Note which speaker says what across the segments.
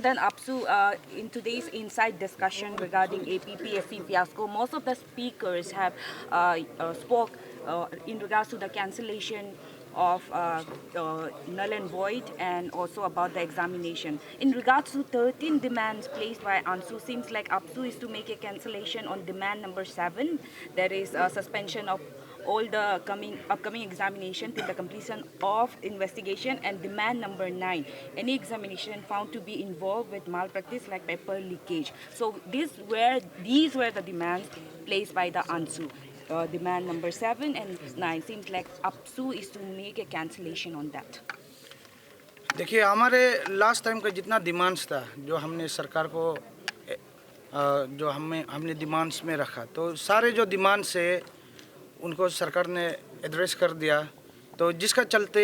Speaker 1: Then Apsu, in today's inside discussion regarding APPSC fiasco, most of the speakers have spoke in regards to the cancellation of null and void and also about the examination. In regards to 13 demands placed by ANSU, seems like APSU is to make a cancellation on demand number 7. There is a suspension of all the upcoming examination till the completion of investigation, and demand number 9, any examination found to be involved with malpractice like paper leakage. So these were the demands placed by the ANSU. Demand number 7 and 9 seems like APSU is to make a cancellation on that.
Speaker 2: देखिए, हमारे last time का जितना demands था जो हमने सरकार को जो हमने डिमांड्स में रखा, तो सारे जो डिमांड्स है उनको सरकार ने एड्रेस कर दिया। तो जिसका चलते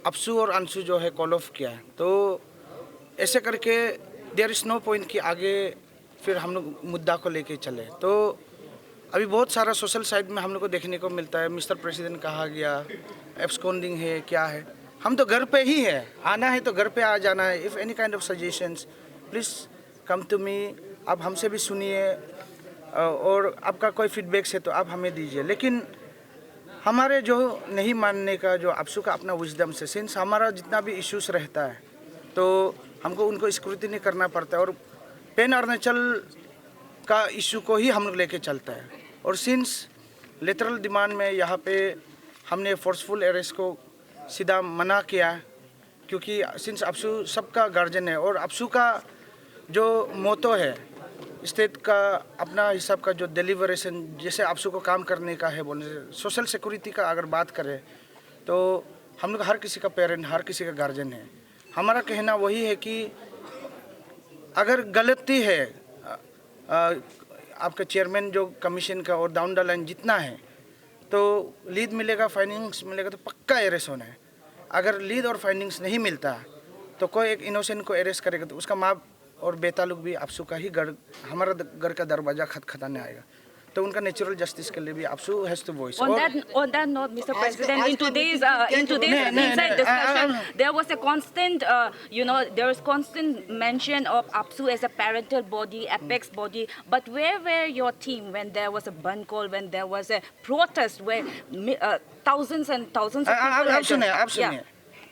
Speaker 2: अपसू और अंशु जो है कॉल ऑफ किया। तो ऐसे करके देयर इज़ नो पॉइंट कि आगे फिर हम लोग मुद्दा को लेके चले। तो अभी बहुत सारा सोशल साइट में हम लोग को देखने को मिलता है, मिस्टर प्रेसिडेंट कहा गया, एब्सकॉन्डिंग है, क्या है। हम तो घर पे ही है, आना है तो घर पे आ जाना है। If any kind of suggestions please come to me, आप हमसे भी सुनिए और आपका कोई फीडबैक्स है तो आप हमें दीजिए। लेकिन हमारे जो नहीं मानने का जो अपसू का अपना विजडम से, सिंस हमारा जितना भी इश्यूज रहता है तो हमको उनको स्क्रूटिनी करना पड़ता है और पेन अरुणाचल का इशू को ही हम लोग लेके चलता है। और सिंस लेटरल डिमांड में यहाँ पे हमने फोर्सफुल अरेस्ट को सीधा मना किया, क्योंकि सिंस अपसू सबका गार्जियन है और अपसू का जो मोटो है स्टेट का अपना हिसाब का जो डिलीवरेशन, जैसे अपसू को काम करने का है, बोलने सोशल सिक्योरिटी का अगर बात करें तो हम लोग हर किसी का पेरेंट, हर किसी का गार्जियन है। हमारा कहना वही है कि अगर गलती है आपका चेयरमैन जो कमीशन का और डाउन द लाइन जितना है, तो लीड मिलेगा, फाइंडिंग्स मिलेगा तो पक्का अरेस्ट होना है। अगर लीड और फाइंडिंग्स नहीं मिलता तो कोई एक इनोसेंट को अरेस्ट करेगा तो उसका माँ और बेटा लोग भी अपसू का ही घर, हमारा घर का दरवाजा खटखटाने आएगा। तो उनका नेचुरल जस्टिस के लिए भी AAPSU has to voice.
Speaker 1: On that note, Mr. President, in today's inside discussion, there was a constant, there was constant mention of APSU as a parental body, apex body. But where were your team when there was a ban call, when there was a protest where thousands and thousands of people?
Speaker 2: आप सुनिए।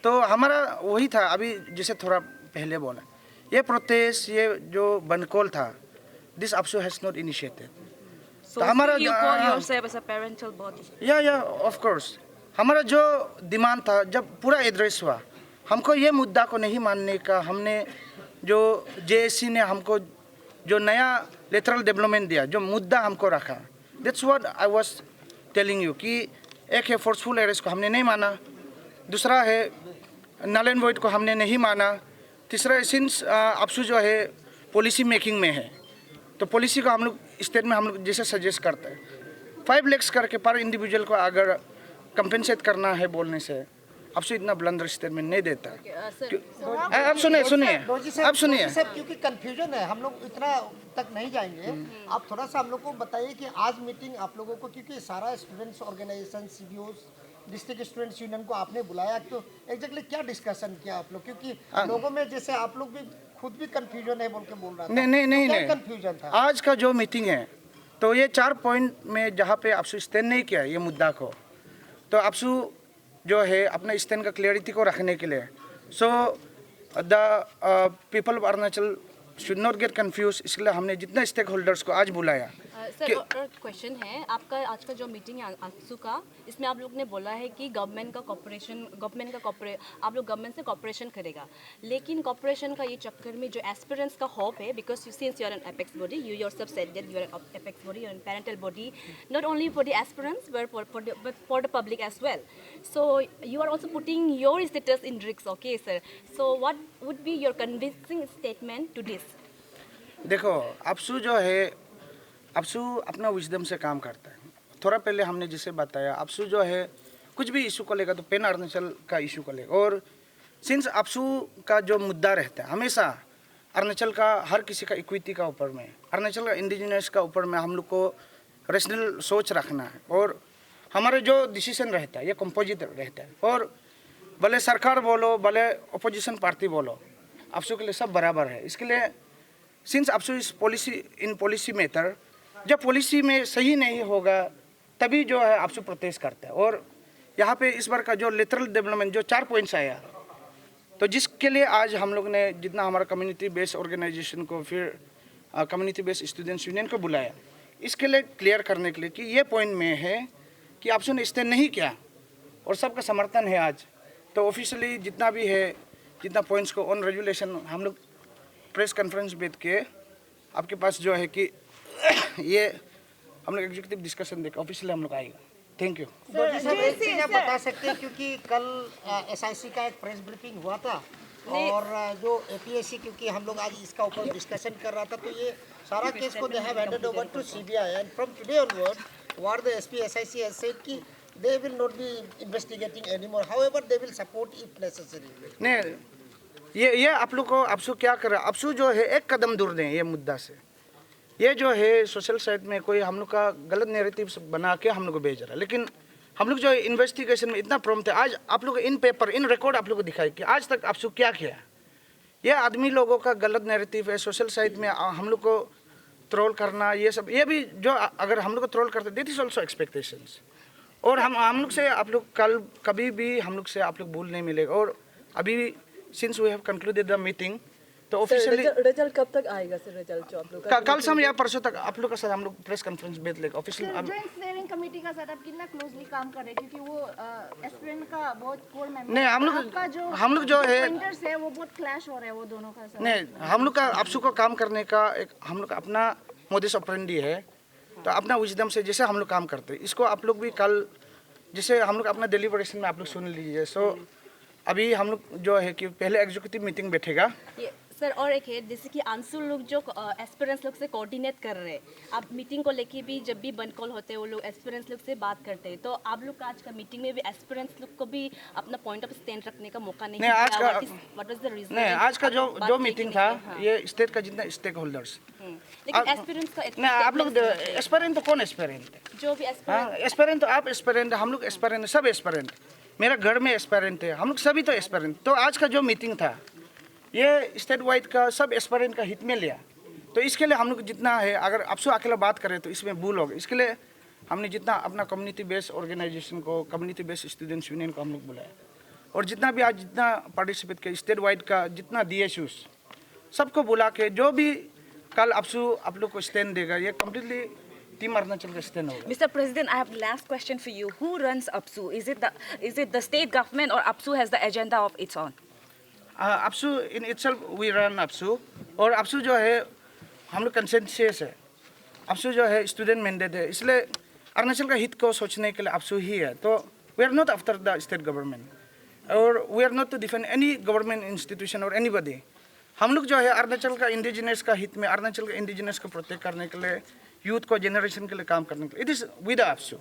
Speaker 2: तो हमारा वही था, अभी जैसे थोड़ा पहले बोला, ये प्रोटेस्ट, ये जो बन कॉल था, this AAPSU has not initiated.
Speaker 1: So हमारा you call yourself as a parental body?
Speaker 2: या ऑफ कोर्स। हमारा जो डिमांड था जब पूरा एड्रेस हुआ, हमको ये मुद्दा को नहीं मानने का, हमने जो जेएससी ने हमको जो नया लेटरल डेवलपमेंट दिया, जो मुद्दा हमको रखा, that's what I was telling you कि एक है फोर्सफुल अरेस्ट को हमने नहीं माना, दूसरा है नल एंड वॉइड को हमने नहीं माना, तीसरा सिंस अपसू जो है पॉलिसी मेकिंग में है तो पॉलिसी को हम लोग स्टेट में हम लोग जैसे सजेस्ट करते हैं 5 लाख करके पर इंडिविजुअल को अगर कंपेंसेट करना है बोलने से अपसू इतना ब्लंडर स्टेटमेंट नहीं देता। आप सुनिए
Speaker 3: क्योंकि कंफ्यूजन है, हम लोग इतना तक नहीं जाएंगे। आप थोड़ा सा हम लोग को बताइए कि आज मीटिंग आप लोगों को, क्योंकि सारा students organisation, CBOs, district students union को आपने बुलाया, तो एग्जैक्टली क्या डिस्कशन किया आप लोग? क्योंकि लोगों में जैसे आप लोग भी खुद भी कंफ्यूजन है बोल के बोल रहा था। नहीं कंफ्यूजन था।
Speaker 2: आज का जो मीटिंग है तो ये 4 पॉइंट में जहाँ पे अपसू स्टैंड नहीं किया ये मुद्दा को, तो अपसू जो है अपना स्टैंड का क्लियरिटी को रखने के लिए, so the people of Arunachal should not get confuse, इसलिए हमने जितना स्टेक होल्डर्स को आज बुलाया।
Speaker 4: सर, और क्वेश्चन है आपका, आज का जो मीटिंग है अपसू का, इसमें आप लोग ने बोला है कि गवर्नमेंट का आप लोग गवर्नमेंट से कॉपरेशन करेगा, लेकिन कॉपरेशन का ये चक्कर में जो एस्पिरेंट्स का होप है, because since you are an apex body, you yourself said that you are an apex body, you are an parental body, not only for the aspirants but for the public as well. So you are also putting your status in risk, okay sir? So what would be your convincing statement to this?
Speaker 2: देखो, अपसू जो है, अपसू अपना wisdom से काम करता है। थोड़ा पहले हमने जिसे बताया, अपसू जो है कुछ भी इशू को लेकर तो पेन अरुणाचल का इशू को लेकर, और सिंस अपसू का जो मुद्दा रहता है हमेशा अरुणाचल का हर किसी का इक्विटी का ऊपर में, अरुणाचल का इंडिजिनस का ऊपर में हम लोग को रेशनल सोच रखना है, और हमारे जो डिसीजन रहता है ये कंपोजिट रहता है। और भले सरकार बोलो, भले अपोजिशन पार्टी बोलो, अफसू के लिए सब बराबर है। इसके लिए सिंस अफसू इस पॉलिसी मैटर, जब पॉलिसी में सही नहीं होगा तभी जो है अफसू प्रोटेस्ट करता है। और यहाँ पे इस बार का जो लेटरल डेवलपमेंट जो 4 पॉइंट्स आया, तो जिसके लिए आज हम लोग ने जितना हमारा कम्युनिटी बेस्ड ऑर्गेनाइजेशन को फिर कम्युनिटी बेस्ड स्टूडेंट्स यूनियन को बुलाया, इसके लिए क्लियर करने के लिए कि ये पॉइंट में है कि अफसू ने स्टैंड नहीं किया और सबका समर्थन है आज। तो ऑफिशियली जितना भी है, जितना पॉइंट्स को ऑन रेजुलेशन हम लोग प्रेस कॉन्फ्रेंस बैठ के आपके पास जो है कि ये हम लोग एग्जीक्यूटिव डिस्कशन देकर ऑफिशियली हम लोग आएगा। Thank you.
Speaker 3: जी सर, एक चीज आप बता सकते हैं क्योंकि कल एसआईसी का एक प्रेस ब्रीफिंग हुआ था और जो एपीएससी, क्योंकि हम लोग आज इसका ऊपर डिस्कशन कर रहा था, तो ये सारा केस को they have handed over to CBI and from today onward what the SP SIC has said कि they will not be investigating anymore, however they will support if necessary.
Speaker 2: नहीं, ये आप लोग को अफसू क्या कर रहा है, अफसू जो है एक कदम दूर दें ये मुद्दा से। ये जो है सोशल साइट में कोई हम लोग का गलत नैरेटिव बना के हम लोग को भेज रहा है, लेकिन हम लोग जो इन्वेस्टिगेशन में इतना प्रॉम्प्ट है। आज आप लोग इन पेपर इन रिकॉर्ड आप लोग को दिखाई कि आज तक अफसू क्या किया। ये आदमी लोगों का गलत नैरेटिव है, सोशल साइट में हम लोग को ट्रोल करना, ये सब, ये भी जो अगर हम लोग को ट्रोल करते दैट इज ऑल्सो एक्सपेक्टेशंस। और हम लोग से आप लोग कल कभी भी हम लोग से आप लोग भूल नहीं मिलेगा। और अभी since we have concluded the meeting, तो ऑफिशियली
Speaker 5: रिजल्ट कब तक आएगा सर? रिजल्ट जो आप लोग का
Speaker 2: कल शाम या परसों तक आप लोग का साथ हम लोग प्रेस कॉन्फ्रेंस बैठ लेगा ऑफिशियल।
Speaker 6: जॉइंट स्टीयरिंग कमेटी का साथ आप कितना क्लोजली काम कर रहे हैं, क्योंकि वो एस्पिरेंट का बहुत कोर मेंबर
Speaker 2: नहीं, हम लोग जो है
Speaker 6: पॉइंटर्स है वो बहुत क्लैश हो रहे हैं वो दोनों का साथ।
Speaker 2: नहीं, हम लोग का अफसू को काम करने का एक हम लोग का अपना मोडिस ऑपरेंडी है, तो अपना विजडम से जैसे हम लोग काम करते हैं, इसको आप लोग भी कल जैसे हम लोग अपना डेलीबरेशन में आप लोग सुन लीजिए। सो अभी हम लोग जो है कि पहले एग्जीक्यूटिव मीटिंग बैठेगा।
Speaker 4: सर और एक है जैसे कि आंसू लोग जो एस्पिरेंट्स लोग से कोऑर्डिनेट कर रहे हैं, आप मीटिंग को लेके भी जब भी बंद कॉल होते हैं वो लोग एस्पिरेंट्स लोग से बात करते हैं, तो आप लोग का आज का मीटिंग में भी एस्पिरेंट्स लोग को भी अपना पॉइंट ऑफ स्टैंड रखने का मौका नहीं
Speaker 2: नहीं, आज का
Speaker 4: व्हाट वाज द रीजन?
Speaker 2: नहीं, आज का जो मीटिंग था ये स्टेट का जितना स्टेक होल्डर्स,
Speaker 4: लेकिन एस्पिरेंट्स का
Speaker 2: नहीं आप लोग एस्पिरेंट तो कौन एस्पिरेंट है?
Speaker 4: जो भी
Speaker 2: हाँ, एस्पिरेंट तो आप एस्पिरेंट, हम लोग एस्पिरेंट, सब एस्पिरेंट। मेरा घर में एस्पिरेंट है, हम लोग सभी तो एस्पिरेंट। तो आज का जो मीटिंग था ये स्टेट वाइड का सब एस्पिरेंट का हित में लिया। तो इसके लिए हम लोग जितना है, अगर अफसू अकेला बात करें तो इसमें भूल होगा। इसके लिए हमने जितना अपना कम्युनिटी बेस्ड ऑर्गेनाइजेशन को, कम्युनिटी बेस्ड स्टूडेंट्स यूनियन को हम लोग बुलाया, और जितना भी आज जितना पार्टिसिपेट किया स्टेट वाइड का जितना DSUs सबको बुला के जो भी कल अफसू आप लोग को स्टैंड देगा, ये कम्प्लीटली टीम अरुणाचल का स्टैंड होगा।
Speaker 1: Mr. President, I have last question for you. Who runs APSU? Is it the state government or APSU has the agenda of its own?
Speaker 2: AAPSU in itself we run AAPSU, और AAPSU जो है हम लोग consensus है। अफसू जो है student mandate है, इसलिए अरुणाचल का हित को सोचने के लिए अफसू ही है। तो we are not after the state government और we are not to defend any government institution और एनीबडी। हम लोग जो है अरुणाचल का इंडिजिनस का हित में, अरुणाचल का इंडिजिनस को प्रोटेक्ट करने के लिए, यूथ को, जनरेशन के लिए काम करने के लिए, इट इज़ विद अफसू।